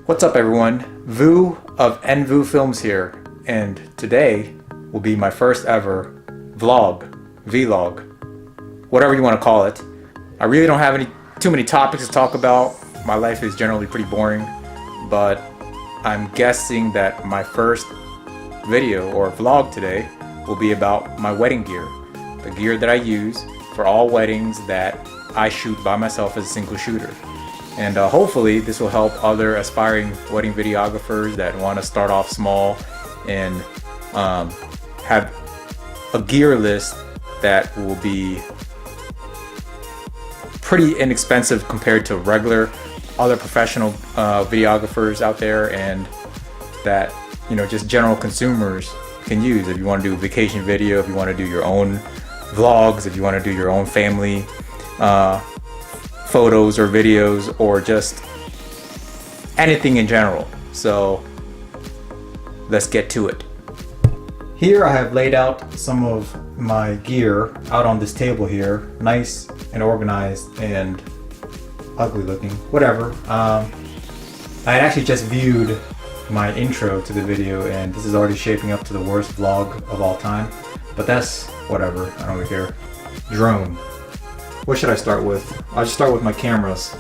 What's up everyone, Vu of NVU Films here, and today will be my first ever vlog, whatever you want to call it. I really don't have too many topics to talk about. My life is generally pretty boring, but I'm guessing that my first video or vlog today will be about my wedding gear. The gear that I use for all weddings that I shoot by myself as a single shooter. And hopefully this will help other aspiring wedding videographers that want to start off small and have a gear list that will be pretty inexpensive compared to regular other professional videographers out there, and that, you know, just general consumers can use if you want to do a vacation video, if you want to do your own vlogs, if you want to do your own family photos or videos, or just anything in general. So let's get to it. Here I have laid out some of my gear out on this table here, nice and organized and ugly looking, whatever. I had actually just viewed my intro to the video, and this is already shaping up to the worst vlog of all time, but that's whatever, I don't really care. Drone. What should I start with? I'll just start with my cameras.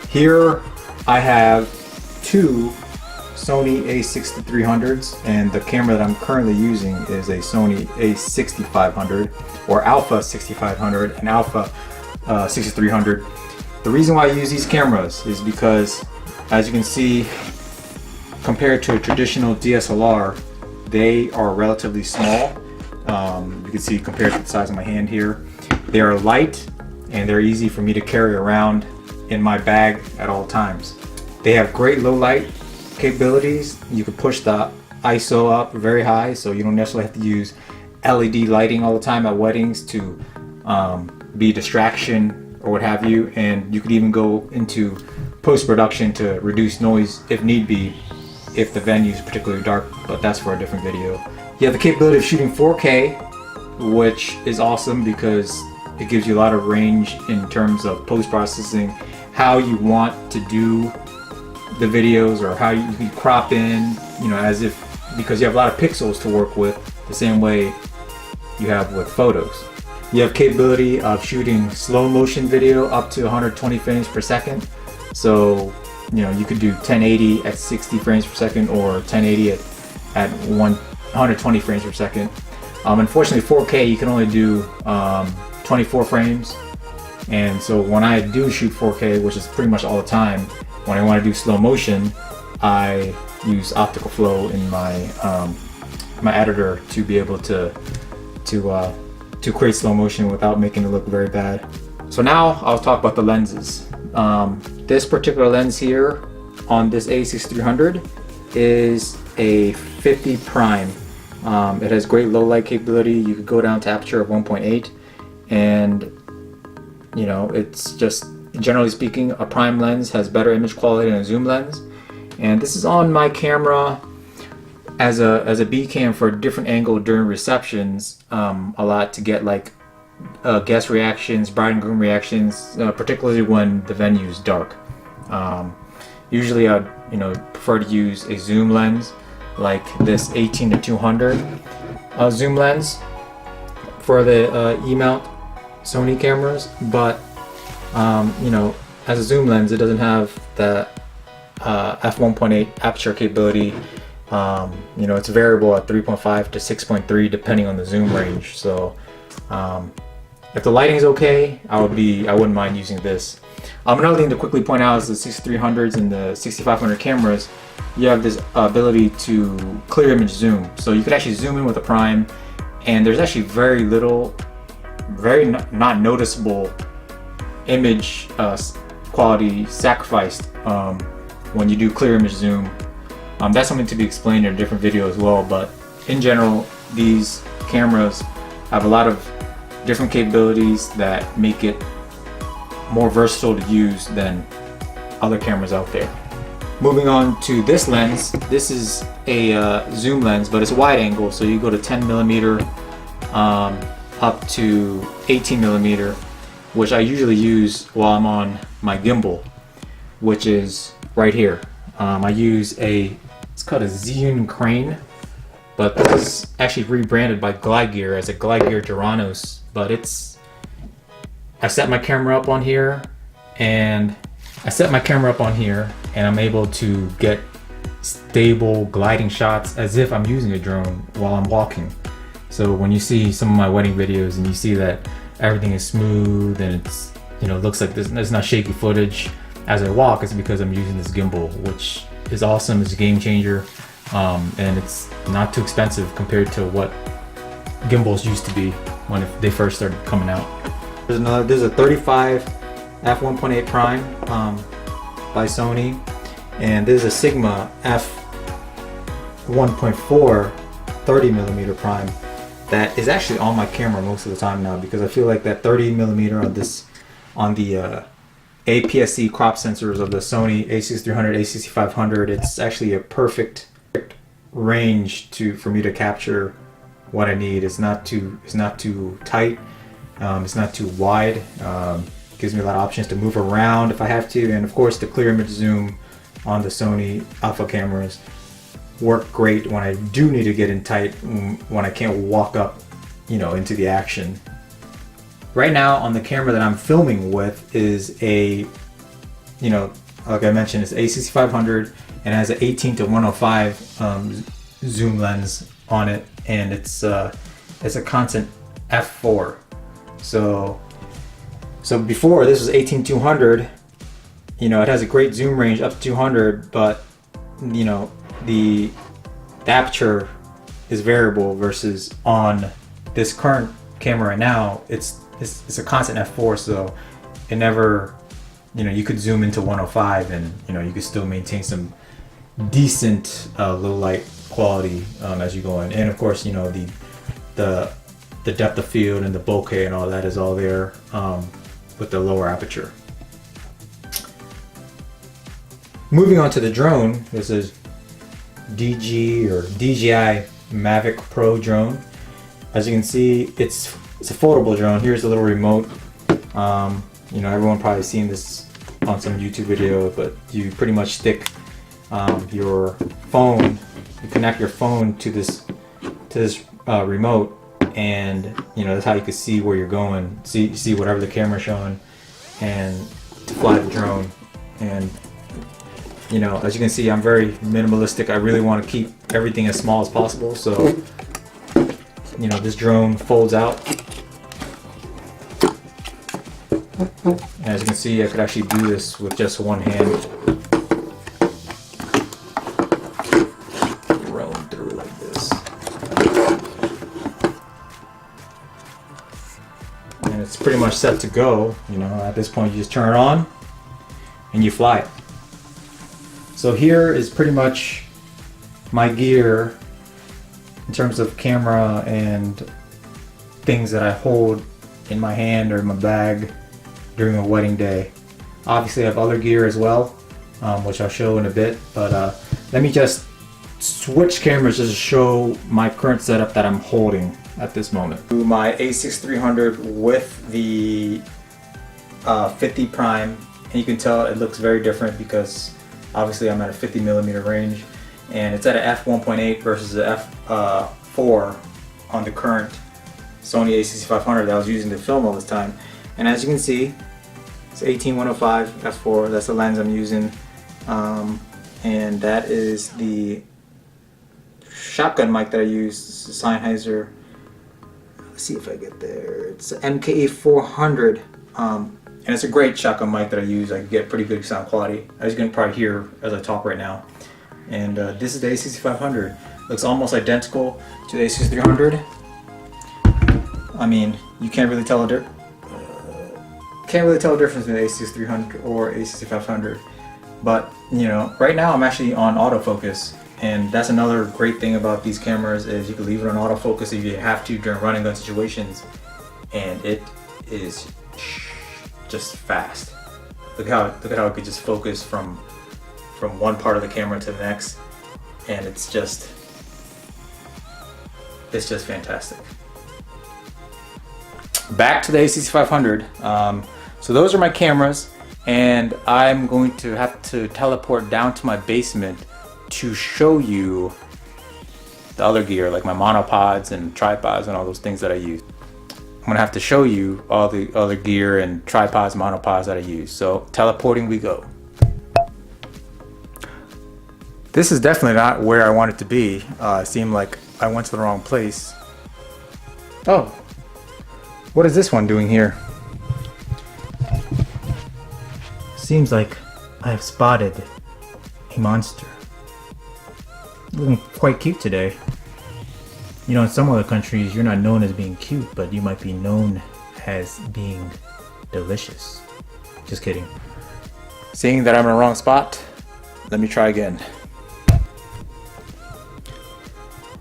Here I have two Sony a6300s, and the camera that I'm currently using is a Sony a6500 or Alpha 6500 and Alpha 6300. The reason why I use these cameras is because, as you can see, compared to a traditional DSLR, they are relatively small. You can see compared to the size of my hand here. They are light and they're easy for me to carry around in my bag at all times. They have great low light capabilities. You can push the ISO up very high, so you don't necessarily have to use LED lighting all the time at weddings to be a distraction or what have you. And you could even go into post-production to reduce noise if need be, if the venue is particularly dark, but that's for a different video. You have the capability of shooting 4K, which is awesome because it gives you a lot of range in terms of post-processing, how you want to do the videos, or how you can crop in, you know, as if, because you have a lot of pixels to work with, the same way you have with photos. You have capability of shooting slow motion video up to 120 frames per second. So, you know, you could do 1080 at 60 frames per second or 1080 at 120 frames per second. Unfortunately, 4K you can only do 24 frames, and so when I do shoot 4K, which is pretty much all the time, when I want to do slow motion, I use optical flow in my my editor to be able to create slow motion without making it look very bad. So now I'll talk about the lenses. This particular lens here on this a6300 is a 50 prime. It has great low light capability. You could go down to aperture of 1.8, and you know, it's just, generally speaking, a prime lens has better image quality than a zoom lens. And this is on my camera as a B cam for a different angle during receptions, a lot to get like guest reactions, bride and groom reactions, particularly when the venue is dark. Usually I'd, you know, prefer to use a zoom lens like this 18-200 zoom lens for the E-mount Sony cameras, but you know, as a zoom lens it doesn't have the f1.8 aperture capability. You know, it's variable at 3.5 to 6.3 depending on the zoom range. So if the lighting is okay, I wouldn't mind using this. Another thing to quickly point out is the 6300s and the 6500 cameras, you have this ability to clear image zoom. So you could actually zoom in with a prime, and there's actually very little, not noticeable image quality sacrificed when you do clear image zoom. That's something to be explained in a different video as well, but in general, these cameras have a lot of different capabilities that make it more versatile to use than other cameras out there. Moving on to this lens, this is a zoom lens, but it's wide angle, so you go to 10mm up to 18mm, which I usually use while I'm on my gimbal, which is right here. I use it's called a Zhiyun crane, but this is actually rebranded by Glide Gear as a Glide Gear Geranos. But I set my camera up on here, and I'm able to get stable gliding shots as if I'm using a drone while I'm walking. So when you see some of my wedding videos and you see that everything is smooth and it's, you know, looks like there's not shaky footage as I walk, it's because I'm using this gimbal, which is awesome. It's a game changer, and it's not too expensive compared to what gimbals used to be when they first started coming out. There's a 35 f1.8 prime by Sony, and there's a Sigma f1.4 30mm prime that is actually on my camera most of the time now, because I feel like that 30mm on the APS-C crop sensors of the Sony a6300, a6500, it's actually a perfect range for me to capture what I need. It's not too tight, it's not too wide. Gives me a lot of options to move around if I have to, and of course the clear image zoom on the Sony Alpha cameras work great when I do need to get in tight, when I can't walk up, you know, into the action. Right now on the camera that I'm filming with is a, you know, like I mentioned, it's a6500 and it has an 18-105 zoom lens on it, and it's a constant f4. So before this was 18-200, you know, it has a great zoom range up to 200, but you know, the aperture is variable, versus on this current camera right now, it's a constant f4, so it never, you know, you could zoom into 105 and, you know, you could still maintain some decent low light quality as you go in. And of course, you know, the depth of field and the bokeh and all that is all there with the lower aperture. Moving on to the drone, this is DJI Mavic Pro drone. As you can see, it's a foldable drone. Here's a little remote. You know, everyone probably seen this on some YouTube video, but you pretty much stick your phone, you connect your phone to this remote, and you know, that's how you can see where you're going, see whatever the camera's showing, and to fly the drone. And you know, as you can see, I'm very minimalistic. I really want to keep everything as small as possible, so you know, this drone folds out. And as you can see, I could actually do this with just one hand. Rolling through like this. And it's pretty much set to go. You know, at this point you just turn it on and you fly it. So here is pretty much my gear in terms of camera and things that I hold in my hand or in my bag during a wedding day. Obviously I have other gear as well, which I'll show in a bit, but let me just switch cameras just to show my current setup that I'm holding at this moment. My a6300 with the 50 prime, and you can tell it looks very different because obviously I'm at a 50mm range, and it's at an f1.8 versus a f4 on the current Sony a6500 that I was using to film all this time. And as you can see, it's 18-105 f4. That's the lens I'm using, and that is the shotgun mic that I use. This is Sennheiser. Let's see if I get there. It's an MKE 400. And it's a great shotgun mic that I use. I get pretty good sound quality, as you can probably hear as I talk right now. And this is the a6500. Looks almost identical to the a6300. I mean, you can't really tell a difference between the a6300 or a6500. But you know, right now I'm actually on autofocus, and that's another great thing about these cameras is you can leave it on autofocus if you have to during running gun situations, and it is just fast. Look how it could just focus from one part of the camera to the next, and it's just fantastic. Back to the a6500. So those are my cameras, and I'm going to have to teleport down to my basement to show you the other gear, like my monopods and tripods and all those things that I use. I'm gonna have to show you all the other gear and tripods, monopods that I use. So teleporting we go. This is definitely not where I want it to be. It seemed like I went to the wrong place. Oh, what is this one doing here? Seems like I have spotted a monster. Looking quite cute today. You know, in some other countries, you're not known as being cute, but you might be known as being delicious. Just kidding. Seeing that I'm in the wrong spot, let me try again.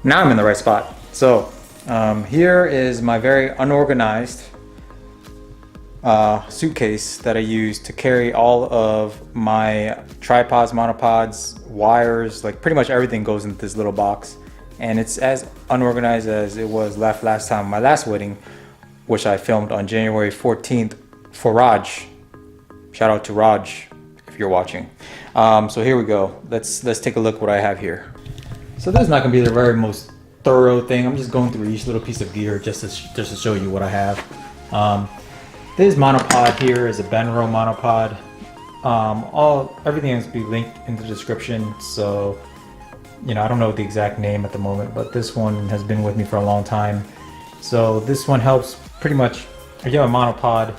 Now I'm in the right spot. So here is my very unorganized suitcase that I use to carry all of my tripods, monopods, wires, like pretty much everything goes into this little box. And it's as unorganized as it was last time, my last wedding, which I filmed on January 14th for Raj. Shout out to Raj if you're watching. So here we go. Let's take a look what I have here. So this is not gonna be the very most thorough thing. I'm just going through each little piece of gear just to show you what I have. This monopod here is a Benro monopod. Everything has to be linked in the description. So, you know, I don't know the exact name at the moment, but this one has been with me for a long time. So this one helps pretty much, if you have a monopod,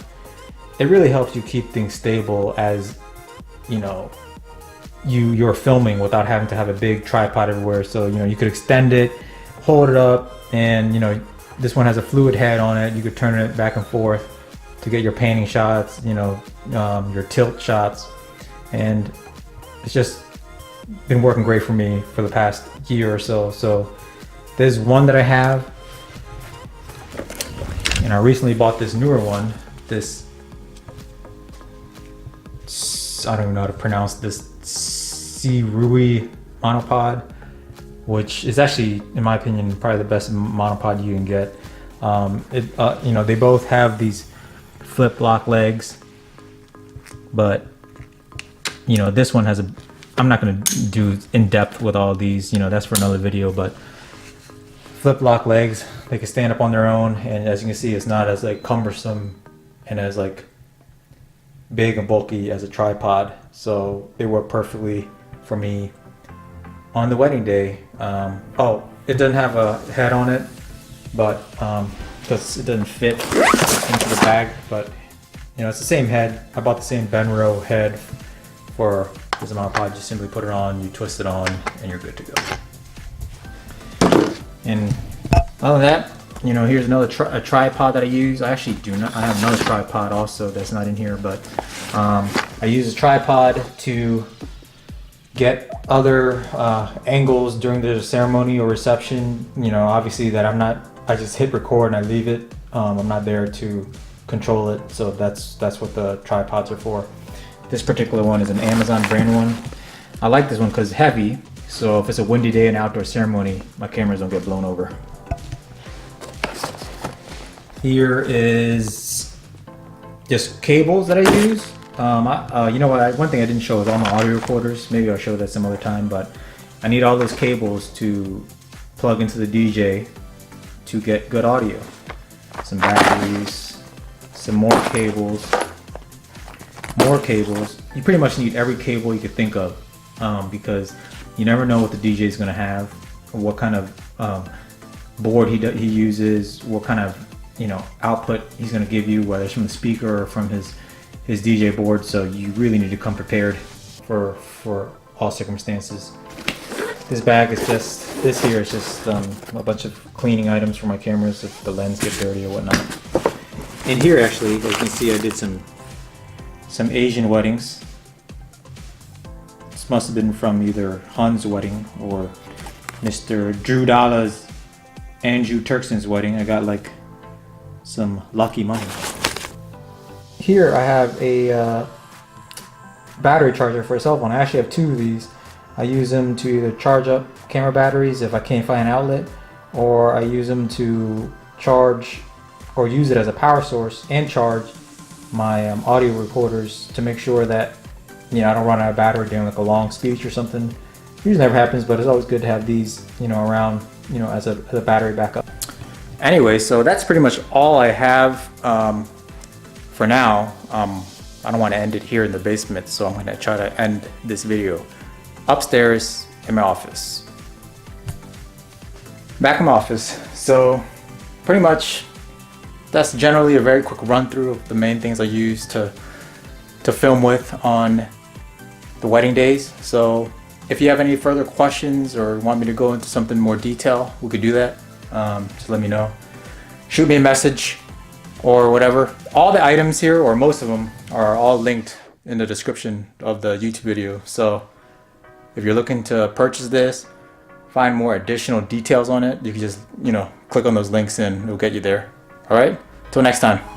it really helps you keep things stable as, you know, you're filming without having to have a big tripod everywhere. So, you know, you could extend it, hold it up, and, you know, this one has a fluid head on it. You could turn it back and forth to get your panning shots, you know, your tilt shots. And it's just been working great for me for the past year or so. So there's one that I have, and I recently bought this newer one, this, I don't even know how to pronounce this, Zhiyun monopod, which is actually, in my opinion, probably the best monopod you can get. You know, they both have these flip lock legs, but you know, this one has a, I'm not going to do in depth with all these, you know, that's for another video, but flip lock legs, they can stand up on their own, and as you can see, it's not as like cumbersome and as like big and bulky as a tripod. So they work perfectly for me on the wedding day. Oh, it doesn't have a head on it, but because it doesn't fit into the bag, but you know, it's the same head. I bought the same Benro head for this monopod. Just simply put it on, you twist it on, and you're good to go. And other than that, you know, here's another tripod that I use. I actually do not, I have another tripod also that's not in here, but I use a tripod to get other angles during the ceremony or reception. You know, obviously that I'm not, I just hit record and I leave it. I'm not there to control it, so that's what the tripods are for. This particular one is an Amazon brand one. I like this one because it's heavy, so if it's a windy day in an outdoor ceremony, my cameras don't get blown over. Here is just cables that I use. You know what, one thing I didn't show is all my audio recorders. Maybe I'll show that some other time, but I need all those cables to plug into the DJ to get good audio. Some batteries, some more cables. You pretty much need every cable you could think of, because you never know what the DJ is going to have, what kind of board he uses, what kind of, you know, output he's going to give you, whether it's from the speaker or from his DJ board. So you really need to come prepared for all circumstances. This bag is just, this here is just a bunch of cleaning items for my cameras if the lens gets dirty or whatnot. In here, actually, as you can see, I did some Asian weddings. This must have been from either Han's wedding or Mr. Drew Dalla's Andrew Turkson's wedding. I got like some lucky money. Here I have a battery charger for a cell phone. I actually have two of these. I use them to either charge up camera batteries if I can't find an outlet, or I use them to charge or use it as a power source and charge my audio recorders to make sure that, you know, I don't run out of battery during like a long speech or something. Usually never happens, but it's always good to have these, you know, around, you know, as a battery backup. Anyway, so that's pretty much all I have for now. I don't want to end it here in the basement, so I'm going to try to end this video upstairs in my office. Back in my office. So pretty much that's generally a very quick run through of the main things I use to film with on the wedding days. So if you have any further questions or want me to go into something more detail, we could do that. Just let me know. Shoot me a message or whatever. All the items here, or most of them, are all linked in the description of the YouTube video. So if you're looking to purchase this, find more additional details on it, you can just, you know, click on those links and it'll get you there. All right, till next time.